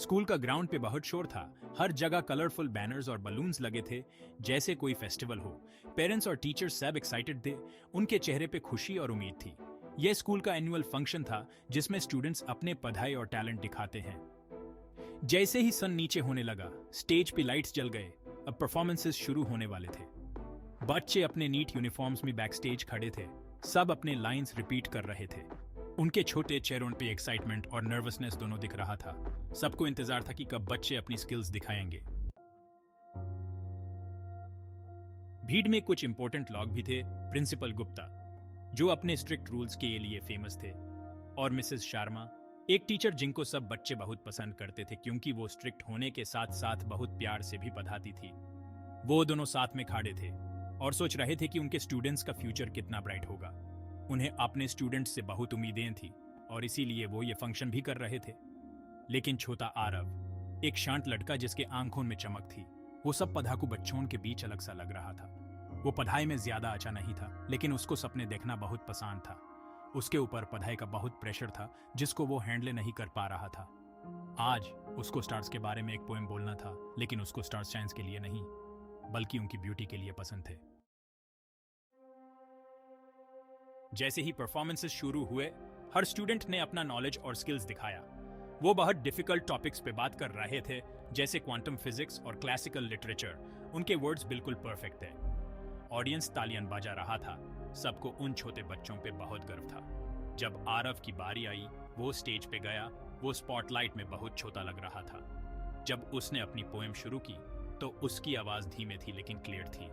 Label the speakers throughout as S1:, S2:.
S1: School का ground पे बहुत शोर था। हर जगह कलरफुल बैनर्स और बलून्स लगे थे, जैसे कोई फेस्टिवल हो। पेरेंट्स और टीचर्स सब एक्साइटेड थे। उनके चेहरे पे खुशी और उम्मीद थी। यह स्कूल का एनुअल फंक्शन था, जिसमें स्टूडेंट्स अपने पढ़ाई और टैलेंट दिखाते हैं। जैसे ही सन नीचे होने लगा, स्टेज पे लाइट्स जल गए। अब परफॉर्मेंसेस शुरू होने वाले थे। बच्चे अपने नीट यूनिफॉर्म्स में बैक स्टेज खड़े थे। सब अपने लाइंस रिपीट कर रहे थे। उनके छोटे चेहरों पे एक्साइटमेंट और नर्वसनेस दोनों दिख रहा था। सबको इंतजार था कि कब बच्चे अपनी स्किल्स दिखाएंगे। भीड़ में कुछ इंपॉर्टेंट लोग भी थे। प्रिंसिपल गुप्ता, जो अपने स्ट्रिक्ट रूल्स के लिए फेमस थे, और मिसेस शर्मा, एक टीचर जिनको सब बच्चे बहुत पसंद करते थे क्योंकि वो स्ट्रिक्ट होने के साथ साथ बहुत प्यार से भी पढ़ाती थी। वो दोनों साथ में खड़े थे और सोच रहे थे कि उनके स्टूडेंट्स का फ्यूचर कितना ब्राइट होगा। उन्हें अपने स्टूडेंट्स से बहुत उम्मीदें थी और इसीलिए वो ये फंक्शन भी कर रहे थे। लेकिन छोटा आरव, एक शांत लड़का जिसके आंखों में चमक थी, वो सब पढ़ाकू बच्चों के बीच अलग सा लग रहा था। वो पढ़ाई में ज्यादा अच्छा नहीं था, लेकिन उसको सपने देखना बहुत पसंद था। उसके ऊपर पढ़ाई का बहुत प्रेशर था, जिसको वो हैंडल नहीं कर पा रहा था। आज उसको स्टार्स के बारे में एक पोएम बोलना था, लेकिन उसको स्टार्स साइंस के लिए नहीं, बल्कि उनकी ब्यूटी के लिए पसंद थे। जैसे ही परफॉर्मेंसेस शुरू हुए, हर स्टूडेंट ने अपना नॉलेज और स्किल्स दिखाया। वो बहुत डिफिकल्ट टॉपिक्स पे बात कर रहे थे, जैसे क्वांटम फिजिक्स और क्लासिकल लिटरेचर। उनके वर्ड्स बिल्कुल परफेक्ट थे। ऑडियंस तालियां बजा रहा था। सबको उन छोटे बच्चों पे बहुत गर्व था। जब आरव की बारी आई, वो स्टेज पे गया। वो स्पॉटलाइट में बहुत छोटा लग रहा था। जब उसने अपनी पोएम शुरू की, तो उसकी आवाज धीमे थी लेकिन क्लियर थी।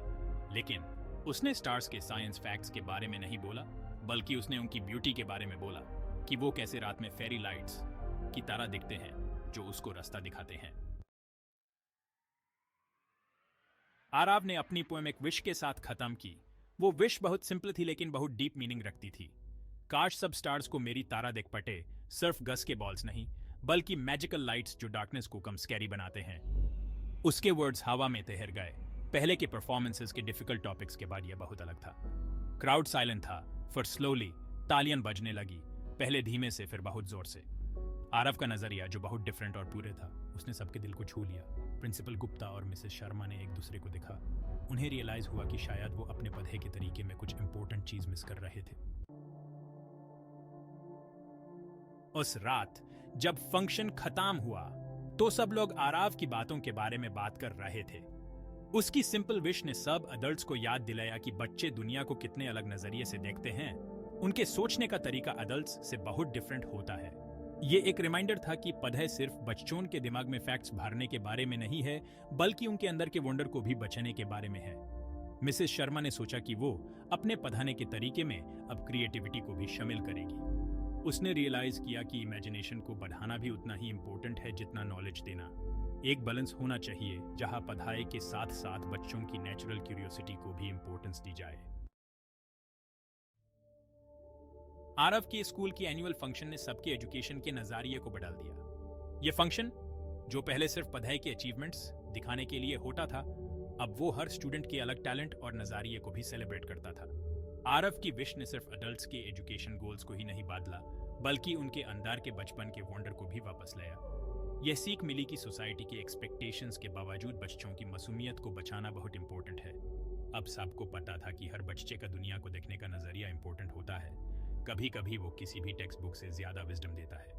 S1: लेकिन उसने स्टार्स के साइंस फैक्ट्स के बारे में नहीं बोला, बल्कि उसने उनकी ब्यूटी के बारे में बोला, कि वो कैसे रात में फेरी लाइट्स की तरह दिखते हैं, जो उसको रास्ता दिखाते हैं। आरव ने अपनी पोएम एक विश के साथ खत्म की। वो विश बहुत सिंपल थी लेकिन बहुत डीप मीनिंग रखती थी। काश सब स्टार्स को मेरी तारा देख पटे, सिर्फ गस के बॉल्स नहीं, बल्कि मैजिकल लाइट्स जो डार्कनेस को कम स्कैरी बनाते हैं। उसके वर्ड्स हवा में तैर गए। पहले के परफॉर्मेंसेस के डिफिकल्ट टॉपिक्स के बाद यह बहुत अलग था। क्राउड साइलेंट था, फिर स्लोली तालियां बजने लगी, पहले धीमे से फिर बहुत जोर से। आरव का नजरिया, जो बहुत डिफरेंट और पूरे था, उसने सबके दिल को छू लिया। प्रिंसिपल गुप्ता और मिसेस शर्मा ने एक दूसरे को देखा। उन्हें रियलाइज हुआ कि शायद वो अपने पढ़ाई के तरीके में कुछ इंपॉर्टेंट चीज मिस कर रहे थे। उस रात जब फंक्शन खत्म हुआ, तो सब लोग आरव की बातों के बारे में बात कर रहे थे। उसकी सिंपल विश ने सब अडल्ट्स को याद दिलाया कि बच्चे दुनिया को कितने अलग नजरिए से देखते हैं। उनके सोचने का तरीका अडल्ट्स से बहुत डिफरेंट होता है। ये एक रिमाइंडर था कि पढ़ाई सिर्फ बच्चों के दिमाग में फैक्ट्स भरने के बारे में नहीं है, बल्कि उनके अंदर के वंडर को भी बचाने के बारे में है। मिसेस शर्मा ने सोचा कि वो अपने पढ़ाने के तरीके में अब क्रिएटिविटी को भी शामिल करेगी। उसने रियलाइज किया कि इमेजिनेशन को बढ़ाना भी उतना ही इंपॉर्टेंट है जितना नॉलेज देना। एक बैलेंस होना चाहिए, जहां पढ़ाई के साथ साथ बच्चों की नेचुरल क्यूरियोसिटी को भी इंपॉर्टेंस दी जाए। आरव के स्कूल की एनुअल फंक्शन ने सबके एजुकेशन के नजरिए को बदल दिया। यह फंक्शन, जो पहले सिर्फ पढ़ाई के अचीवमेंट्स दिखाने के लिए होता था, अब वो हर स्टूडेंट के अलग टैलेंट और नजरिए को भी सेलिब्रेट करता था। आरव की विश ने सिर्फ अडल्ट्स के एजुकेशन गोल्स को ही नहीं बदला, बल्कि उनके अंदर के बचपन के वंडर को भी वापस लाया। यह सीख मिली कि सोसाइटी के एक्सपेक्टेशंस के बावजूद बच्चों की मासूमियत को बचाना बहुत इंपॉर्टेंट है। अब सबको पता था कि हर बच्चे का दुनिया को देखने का नजरिया इंपॉर्टेंट होता है। कभी कभी वो किसी भी टेक्स्ट बुक से ज्यादा विजडम देता है।